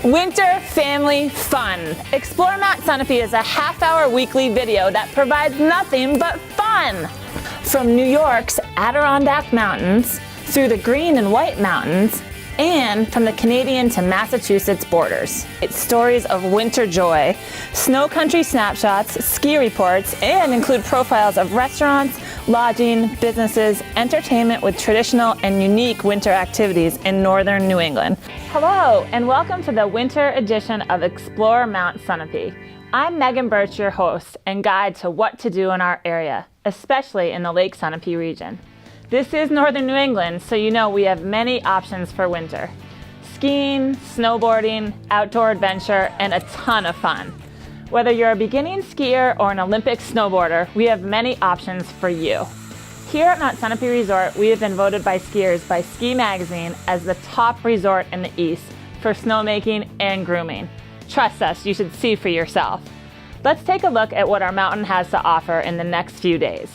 Winter Family Fun. Explore Mount Sunapee is a half-hour weekly video that provides nothing but fun. From New York's Adirondack Mountains, through the Green and White Mountains, and from the Canadian to Massachusetts borders. It's stories of winter joy, snow country snapshots, ski reports, and include profiles of restaurants, lodging, businesses, entertainment with traditional and unique winter activities in northern New England. Hello, and welcome to the winter edition of Explore Mount Sunapee. I'm Megan Birch, your host and guide to what to do in our area, especially in the Lake Sunapee region. This is northern New England, so you know we have many options for winter. Skiing, snowboarding, outdoor adventure, and a ton of fun. Whether you're a beginning skier or an Olympic snowboarder, we have many options for you. Here at Mount Sunapee Resort, we have been voted by skiers by Ski Magazine as the top resort in the East for snowmaking and grooming. Trust us, you should see for yourself. Let's take a look at what our mountain has to offer in the next few days.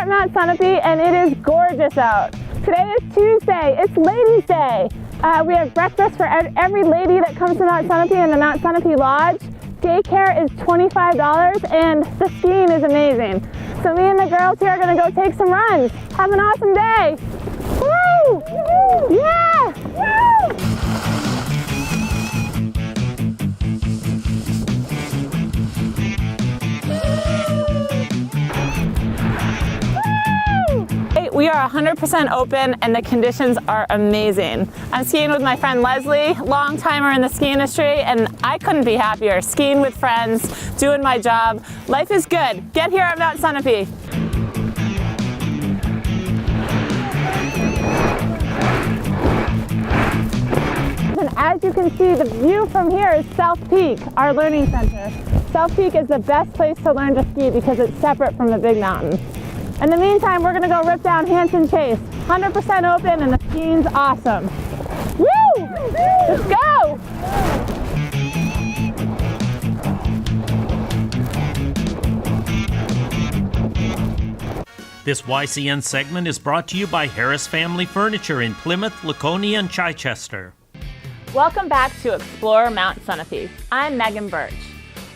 Mount Sunapee, and it is gorgeous out. Today is Tuesday, it's Ladies' Day. We have breakfast for every lady that comes to Mount Sunapee in the Mount Sunapee Lodge. Daycare is $25 and the skiing is amazing. So me and the girls here are gonna go take some runs. Have an awesome day. Woo! Yeah! Woo! We are 100% open and the conditions are amazing. I'm skiing with my friend Leslie, long timer in the ski industry, and I couldn't be happier. Skiing with friends, doing my job. Life is good. Get here at Mount Sunapee. And as you can see, the view from here is South Peak, our learning center. South Peak is the best place to learn to ski because it's separate from the big mountain. In the meantime, we're gonna go rip down Hanson Chase. 100% open and the skiing's awesome. Woo! Let's go! This YCN segment is brought to you by Harris Family Furniture in Plymouth, Laconia, and Chichester. Welcome back to Explore Mount Sunapee. I'm Megan Birch.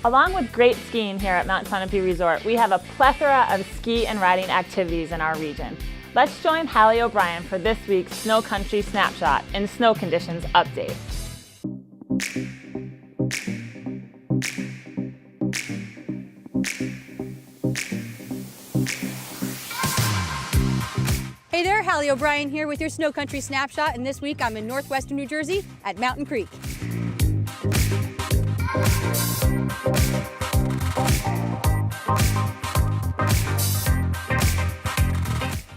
Along with great skiing here at Mount Sunapee Resort, we have a plethora of ski and riding activities in our region. Let's join Hallie O'Brien for this week's Snow Country Snapshot and Snow Conditions Update. Hey there, Hallie O'Brien here with your Snow Country Snapshot, and this week I'm in northwestern New Jersey at Mountain Creek.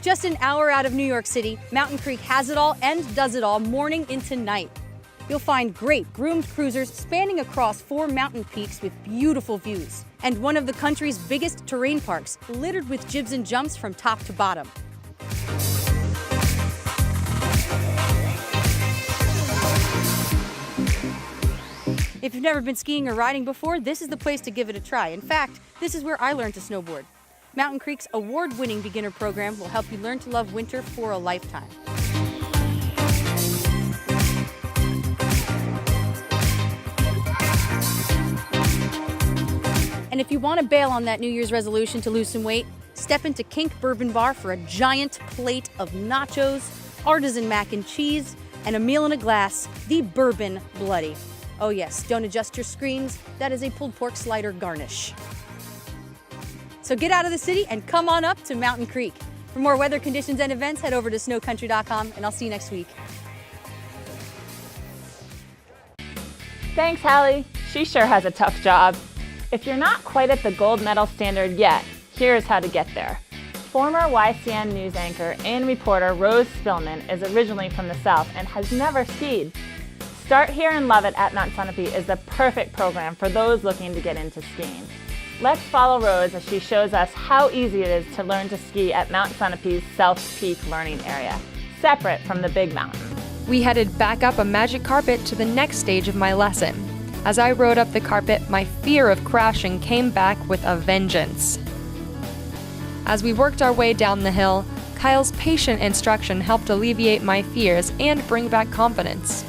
Just an hour out of New York City, Mountain Creek has it all and does it all morning into night. You'll find great groomed cruisers spanning across 4 mountain peaks with beautiful views, and one of the country's biggest terrain parks, littered with jibs and jumps from top to bottom. If you've never been skiing or riding before, this is the place to give it a try. In fact, this is where I learned to snowboard. Mountain Creek's award-winning beginner program will help you learn to love winter for a lifetime. And if you want to bail on that New Year's resolution to lose some weight, step into Kink Bourbon Bar for a giant plate of nachos, artisan mac and cheese, and a meal in a glass, the Bourbon Bloody. Oh yes, don't adjust your screens. That is a pulled pork slider garnish. So get out of the city and come on up to Mountain Creek. For more weather conditions and events, head over to snowcountry.com, and I'll see you next week. Thanks, Hallie. She sure has a tough job. If you're not quite at the gold medal standard yet, here's how to get there. Former YCN news anchor and reporter Rose Spillman is originally from the South and has never skied. Start Here and Love It at Mount Sunapee is the perfect program for those looking to get into skiing. Let's follow Rose as she shows us how easy it is to learn to ski at Mount Sunapee's South Peak Learning Area, separate from the big mountain. We headed back up a magic carpet to the next stage of my lesson. As I rode up the carpet, my fear of crashing came back with a vengeance. As we worked our way down the hill, Kyle's patient instruction helped alleviate my fears and bring back confidence.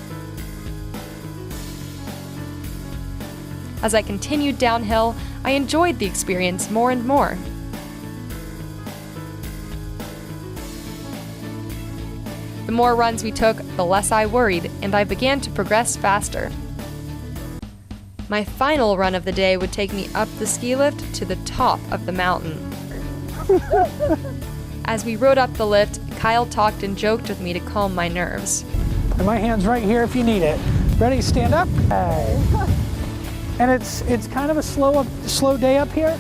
As I continued downhill, I enjoyed the experience more and more. The more runs we took, the less I worried, and I began to progress faster. My final run of the day would take me up the ski lift to the top of the mountain. As we rode up the lift, Kyle talked and joked with me to calm my nerves. And my hand's right here if you need it. Ready? Stand up. Hey. And it's kind of a slow day up here.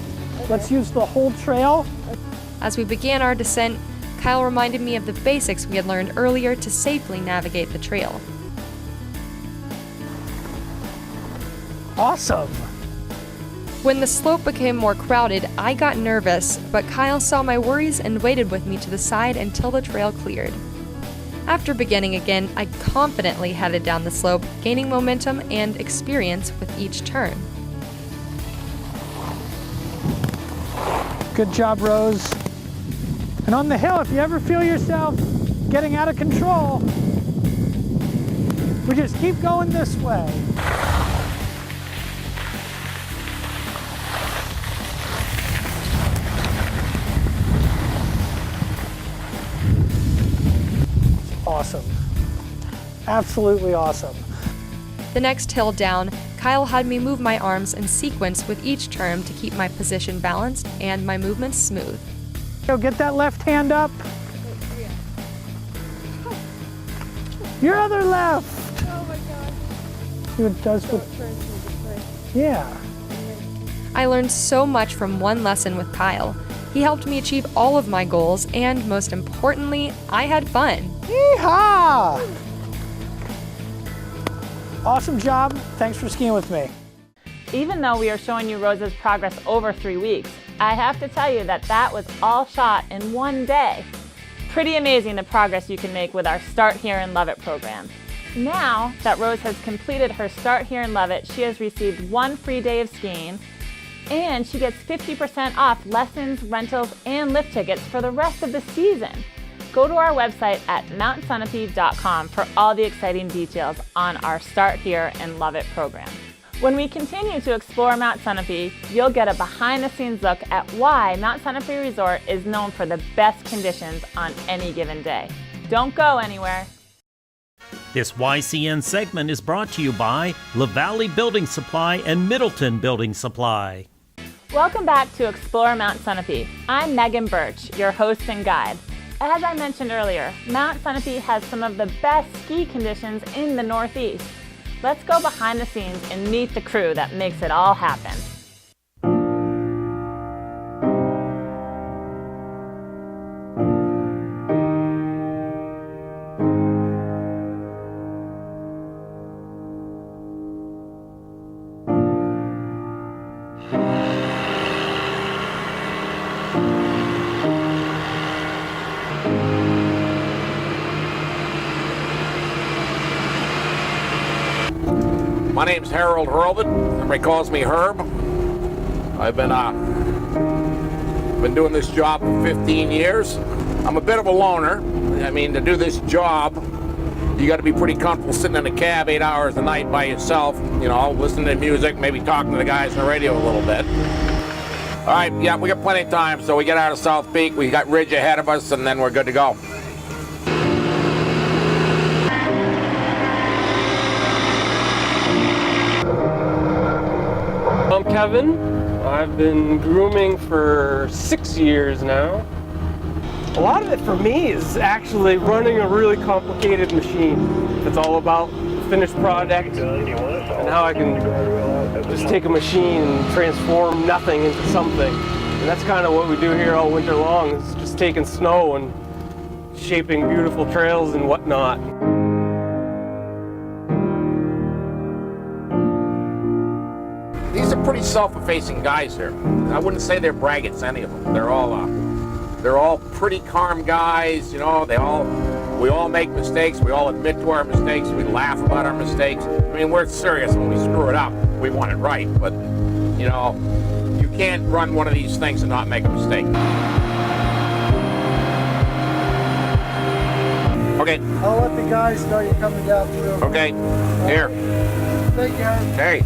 Let's use the whole trail. As we began our descent, Kyle reminded me of the basics we had learned earlier to safely navigate the trail. Awesome. When the slope became more crowded, I got nervous, but Kyle saw my worries and waited with me to the side until the trail cleared. After beginning again, I confidently headed down the slope, gaining momentum and experience with each turn. Good job, Rose. And on the hill, if you ever feel yourself getting out of control, we just keep going this way. Awesome. Absolutely awesome. The next hill down, Kyle had me move my arms in sequence with each turn to keep my position balanced and my movements smooth. So get that left hand up. Your other left. Oh my God. See what it does with... Yeah. I learned so much from one lesson with Kyle. He helped me achieve all of my goals, and most importantly, I had fun. Yeehaw! Awesome job. Thanks for skiing with me. Even though we are showing you Rose's progress over 3 weeks, I have to tell you that that was all shot in one day. Pretty amazing the progress you can make with our Start Here and Love It program. Now that Rose has completed her Start Here and Love It, she has received 1 free day of skiing, and she gets 50% off lessons, rentals, and lift tickets for the rest of the season. Go to our website at mountsunapee.com for all the exciting details on our Start Here and Love It program. When we continue to explore Mount Sunapee, you'll get a behind-the-scenes look at why Mount Sunapee Resort is known for the best conditions on any given day. Don't go anywhere. This YCN segment is brought to you by La Valley Building Supply and Middleton Building Supply. Welcome back to Explore Mount Sunapee. I'm Megan Birch, your host and guide. As I mentioned earlier, Mount Sunapee has some of the best ski conditions in the Northeast. Let's go behind the scenes and meet the crew that makes it all happen. My name's Harold Hurlbut. Everybody calls me Herb. I've been doing this job for 15 years. I'm a bit of a loner. I mean, to do this job, you got to be pretty comfortable sitting in a cab 8 hours a night by yourself, you know, listening to music, maybe talking to the guys on the radio a little bit. All right, yeah, we got plenty of time, so we get out of South Peak, we got Ridge ahead of us, and then we're good to go. I'm Kevin. I've been grooming for 6 years now. A lot of it for me is actually running a really complicated machine. It's all about finished product and how I can just take a machine and transform nothing into something. And that's kind of what we do here all winter long, is just taking snow and shaping beautiful trails and whatnot. These are pretty self-effacing guys here. I wouldn't say they're braggarts, any of them. They're all pretty calm guys, you know. We all make mistakes. We all admit to our mistakes. We laugh about our mistakes. I mean, we're serious when we screw it up. We want it right, but you know, you can't run one of these things and not make a mistake. Okay. I'll let the guys know you're coming down through. Okay. Here. Take care. Hey.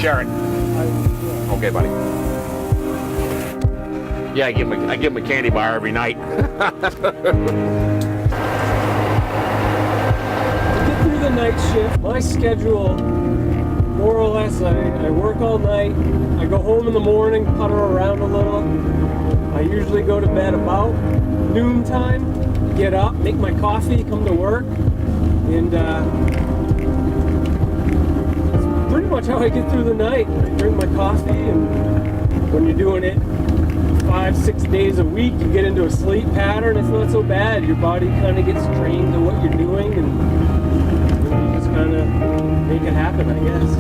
Share it. Okay, buddy. Yeah, I give him a candy bar every night. To get through the night shift, my schedule, more or less, I work all night. I go home in the morning, putter around a little. I usually go to bed about noontime, get up, make my coffee, come to work, and that's pretty much how I get through the night. I drink my coffee, and when you're doing it 5-6 days a week, you get into a sleep pattern. It's not so bad. Your body kind of gets trained to what you're doing, and you just kind of make it happen, I guess.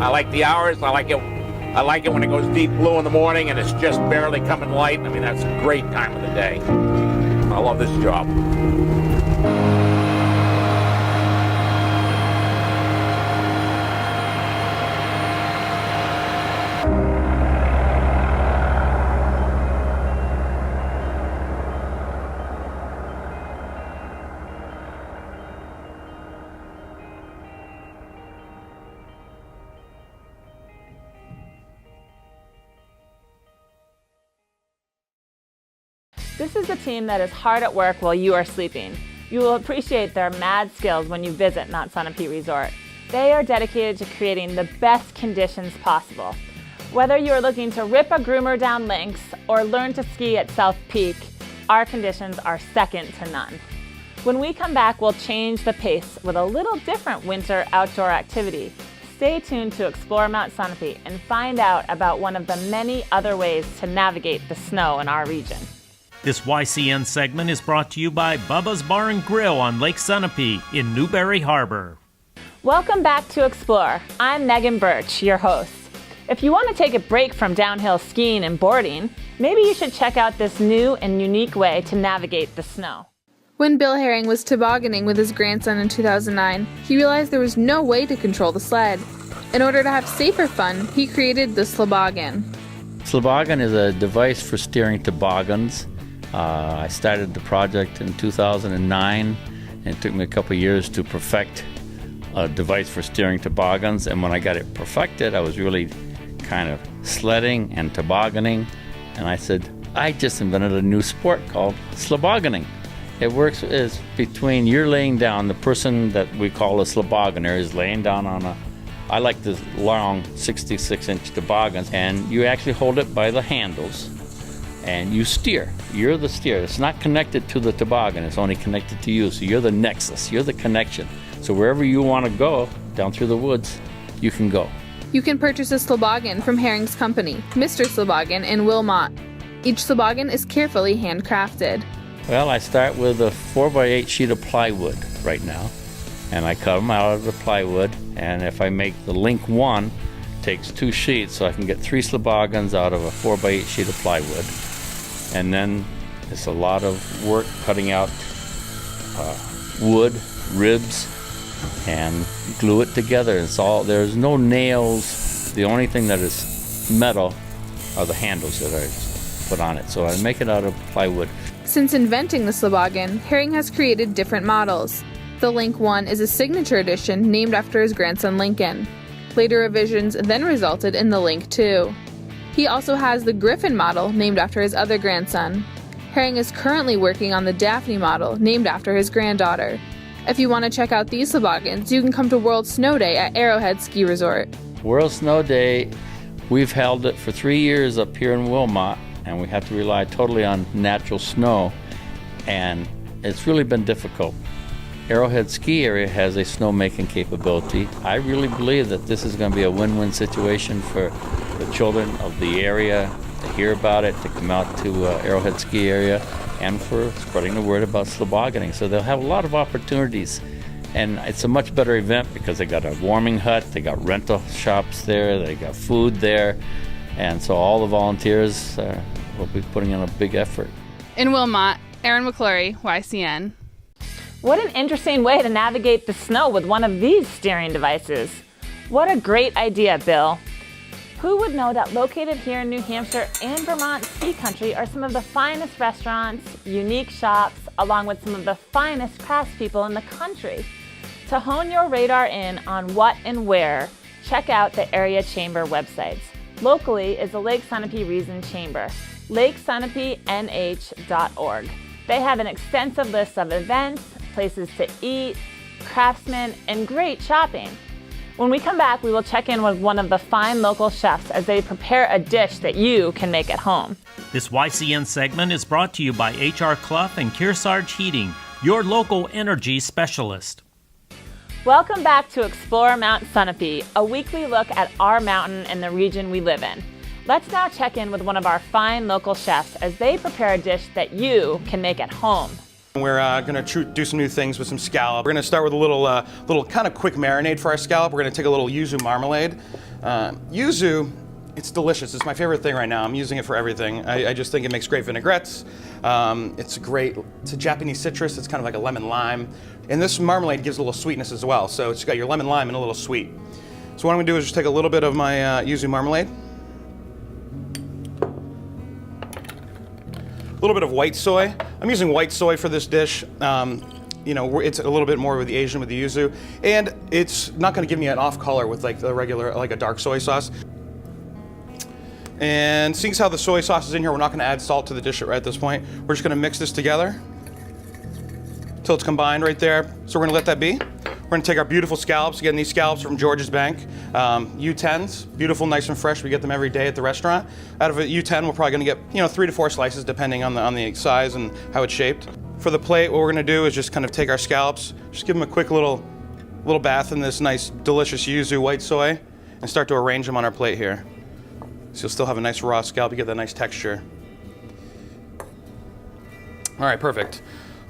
I like the hours. I like it when it goes deep blue in the morning and it's just barely coming light. I mean, that's a great time of the day. I love this job. This is the team that is hard at work while you are sleeping. You will appreciate their mad skills when you visit Mount Sunapee Resort. They are dedicated to creating the best conditions possible. Whether you are looking to rip a groomer down links or learn to ski at South Peak, our conditions are second to none. When we come back, we'll change the pace with a little different winter outdoor activity. Stay tuned to explore Mount Sunapee and find out about one of the many other ways to navigate the snow in our region. This YCN segment is brought to you by Bubba's Bar and Grill on Lake Sunapee in Newberry Harbor. Welcome back to Explore. I'm Megan Birch, your host. If you want to take a break from downhill skiing and boarding, maybe you should check out this new and unique way to navigate the snow. When Bill Herring was tobogganing with his grandson in 2009, he realized there was no way to control the sled. In order to have safer fun, he created the Sloboggan. Sloboggan is a device for steering toboggans. I started the project in 2009, and it took me a couple years to perfect a device for steering toboggans. And when I got it perfected, I was really kind of sledding and tobogganing. And I said, I just invented a new sport called slobogganing. It works is between you're laying down, the person that we call a slobogganer is laying down on I like the long 66-inch toboggans, and you actually hold it by the handles. And you steer. You're the steer. It's not connected to the toboggan. It's only connected to you. So you're the nexus. You're the connection. So wherever you want to go, down through the woods, you can go. You can purchase a Sloboggan from Herring's company, Mr. Sloboggan in Wilmot. Each Sloboggan is carefully handcrafted. Well, I start with a 4x8 sheet of plywood right now. And I cut them out of the plywood. And if I make the link one, takes 2 sheets, so I can get 3 sloboggans out of a 4x8 sheet of plywood. And then it's a lot of work cutting out wood, ribs, and glue it together. There's no nails. The only thing that is metal are the handles that I put on it. So I make it out of plywood. Since inventing the Sloboggan, Herring has created different models. The Link 1 is a signature edition named after his grandson Lincoln. Later revisions then resulted in the Link 2. He also has the Griffin model named after his other grandson. Herring is currently working on the Daphne model named after his granddaughter. If you want to check out these toboggans, you can come to World Snow Day at Arrowhead Ski Resort. World Snow Day, we've held it for 3 years up here in Wilmot, and we have to rely totally on natural snow, and it's really been difficult. Arrowhead Ski Area has a snowmaking capability. I really believe that this is going to be a win-win situation for the children of the area to hear about it, to come out to Arrowhead Ski Area, and for spreading the word about tobogganing. So they'll have a lot of opportunities, and it's a much better event because they got a warming hut, they got rental shops there, they got food there, and so all the volunteers will be putting in a big effort. In Wilmot, Erin McClory, YCN. What an interesting way to navigate the snow with one of these steering devices. What a great idea, Bill. Who would know that located here in New Hampshire and Vermont ski country are some of the finest restaurants, unique shops, along with some of the finest craftspeople in the country? To hone your radar in on what and where, check out the area chamber websites. Locally is the Lake Sunapee Reason Chamber, lakesunapeenh.org. They have an extensive list of events, places to eat, craftsmen, and great shopping. When we come back, we will check in with one of the fine local chefs as they prepare a dish that you can make at home. This YCN segment is brought to you by H.R. Clough and Kearsarge Heating, your local energy specialist. Welcome back to Explore Mount Sunapee, a weekly look at our mountain and the region we live in. Let's now check in with one of our fine local chefs as they prepare a dish that you can make at home. We're going to do some new things with some scallop. We're going to start with a little kind of quick marinade for our scallop. We're going to take a little yuzu marmalade. Yuzu, it's delicious. It's my favorite thing right now. I'm using it for everything. I just think it makes great vinaigrettes. It's a Japanese citrus. It's kind of like a lemon lime. And this marmalade gives a little sweetness as well. So it's got your lemon lime and a little sweet. So what I'm going to do is just take a little bit of my yuzu marmalade. A little bit of white soy. I'm using white soy for this dish. You know, it's a little bit more with the Asian with the yuzu, and it's not going to give me an off color with like the regular, like a dark soy sauce. And seeing as how the soy sauce is in here, we're not going to add salt to the dish right at this point. We're just going to mix this together until it's combined right there. So we're going to let that be. We're going to take our beautiful scallops. Again, these scallops are from George's Bank. U10s, beautiful, nice and fresh. We get them every day at the restaurant. Out of a U10, we're probably going to get 3 to 4 slices depending on the size and how it's shaped. For the plate, what we're going to do is just kind of take our scallops, just give them a quick little bath in this nice, delicious yuzu white soy, and start to arrange them on our plate here. So you'll still have a nice raw scallop. You get that nice texture. All right, perfect.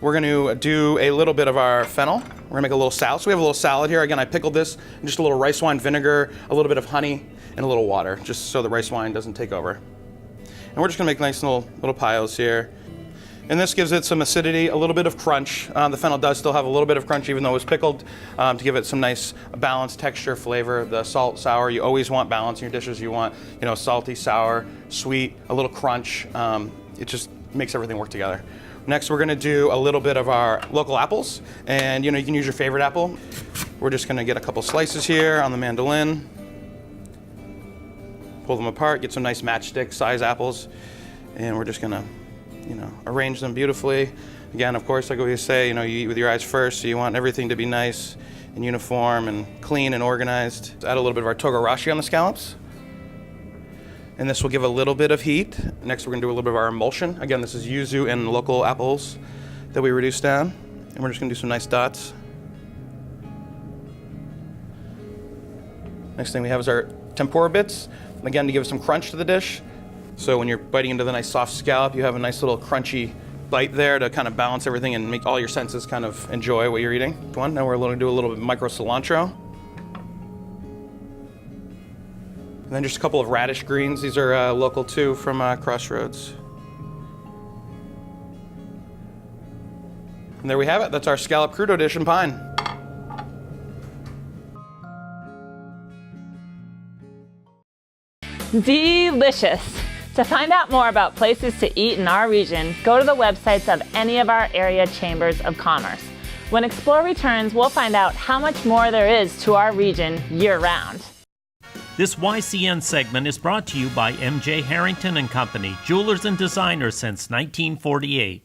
We're going to do a little bit of our fennel. We're going to make a little salad. So we have a little salad here. Again, I pickled this in just a little rice wine vinegar, a little bit of honey, and a little water, just so the rice wine doesn't take over. And we're just going to make nice little piles here. And this gives it some acidity, a little bit of crunch. The fennel does still have a little bit of crunch, even though it was pickled, to give it some nice balanced texture, flavor. The salt, sour, you always want balance in your dishes. You want, salty, sour, sweet, a little crunch. It just makes everything work together. Next, we're going to do a little bit of our local apples, and you can use your favorite apple. We're just going to get a couple slices here on the mandolin, pull them apart, get some nice matchstick size apples, and we're just going to, arrange them beautifully. Again, of course, like we say, you eat with your eyes first, so you want everything to be nice and uniform and clean and organized. Add a little bit of our togarashi on the scallops. And this will give a little bit of heat. Next, we're going to do a little bit of our emulsion. Again, this is yuzu and local apples that we reduced down. And we're just going to do some nice dots. Next thing we have is our tempura bits. Again, to give some crunch to the dish. So when you're biting into the nice soft scallop, you have a nice little crunchy bite there to kind of balance everything and make all your senses kind of enjoy what you're eating. Now we're going to do a little bit of micro cilantro. And then just a couple of radish greens. These are local too from Crossroads. And there we have it. That's our scallop crudo dish in pine. Delicious! To find out more about places to eat in our region, go to the websites of any of our area chambers of commerce. When Explore returns, we'll find out how much more there is to our region year-round. This YCN segment is brought to you by M.J. Harrington and Company, jewelers and designers since 1948.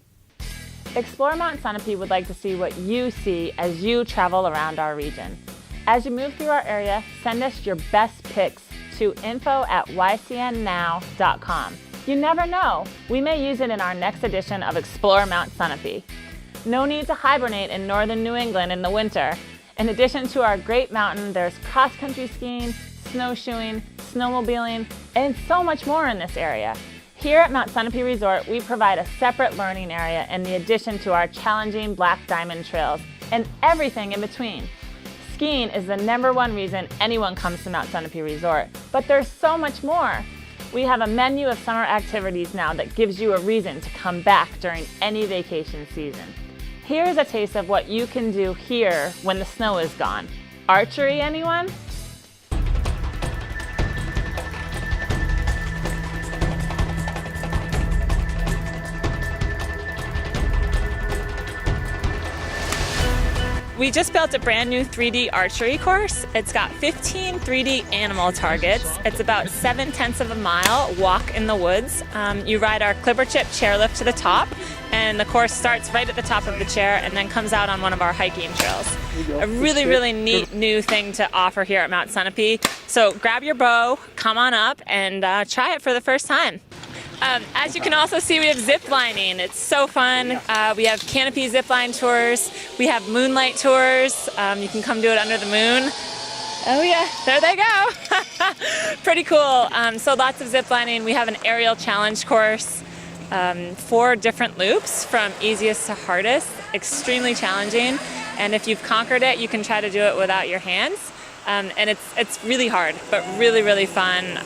Explore Mount Sunapee would like to see what you see as you travel around our region. As you move through our area, send us your best pics to info@ycnnow.com. You never know, we may use it in our next edition of Explore Mount Sunapee. No need to hibernate in northern New England in the winter. In addition to our great mountain, there's cross-country skiing, snowshoeing, snowmobiling, and so much more in this area. Here at Mount Sunapee Resort, we provide a separate learning area in the addition to our challenging Black Diamond trails and everything in between. Skiing is the #1 reason anyone comes to Mount Sunapee Resort, but there's so much more. We have a menu of summer activities now that gives you a reason to come back during any vacation season. Here's a taste of what you can do here when the snow is gone. Archery, anyone? We just built a brand new 3D archery course. It's got 15 3D animal targets. It's about 7/10 of a mile walk in the woods. You ride our clipper chip chairlift to the top, and the course starts right at the top of the chair and then comes out on one of our hiking trails. A really neat new thing to offer here at Mount Sunapee. So grab your bow, come on up, and try it for the first time. As you can also see, we have zip lining. It's so fun. We have canopy zip line tours. We have moonlight tours. You can come do it under the moon. Oh yeah, there they go. Pretty cool. So lots of zip lining. We have an aerial challenge course. 4 different loops from easiest to hardest. Extremely challenging. And if you've conquered it, you can try to do it without your hands. And it's really hard, but really fun.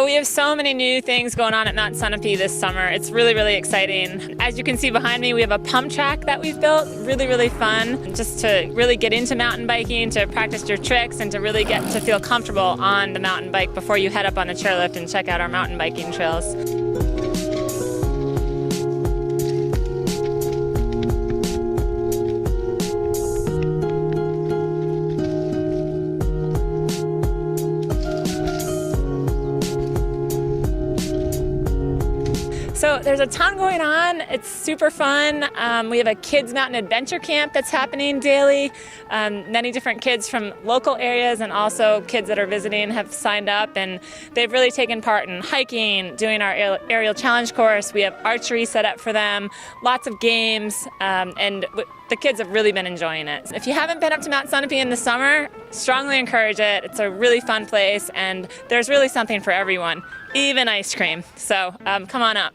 We have so many new things going on at Mount Sunapee this summer. It's really exciting. As you can see behind me, we have a pump track that we've built. Really fun, just to really get into mountain biking, to practice your tricks, and to really get to feel comfortable on the mountain bike before you head up on the chairlift and check out our mountain biking trails. So there's a ton going on. It's super fun. We have a kids mountain adventure camp that's happening daily. Many different kids from local areas and also kids that are visiting have signed up, and they've really taken part in hiking, doing our aerial challenge course. We have archery set up for them, lots of games, and the kids have really been enjoying it. If you haven't been up to Mount Sunapee in the summer, strongly encourage it. It's a really fun place, and there's really something for everyone, even ice cream. So come on up.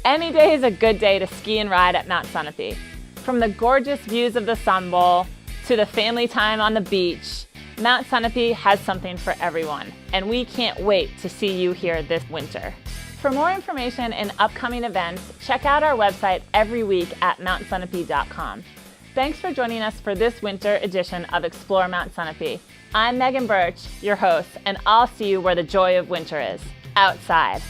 Any day is a good day to ski and ride at Mount Sunapee. From the gorgeous views of the Sun Bowl to the family time on the beach, Mount Sunapee has something for everyone, and we can't wait to see you here this winter. For more information and upcoming events, check out our website every week at mountsunapee.com. Thanks for joining us for this winter edition of Explore Mount Sunapee. I'm Megan Birch, your host, and I'll see you where the joy of winter is, outside.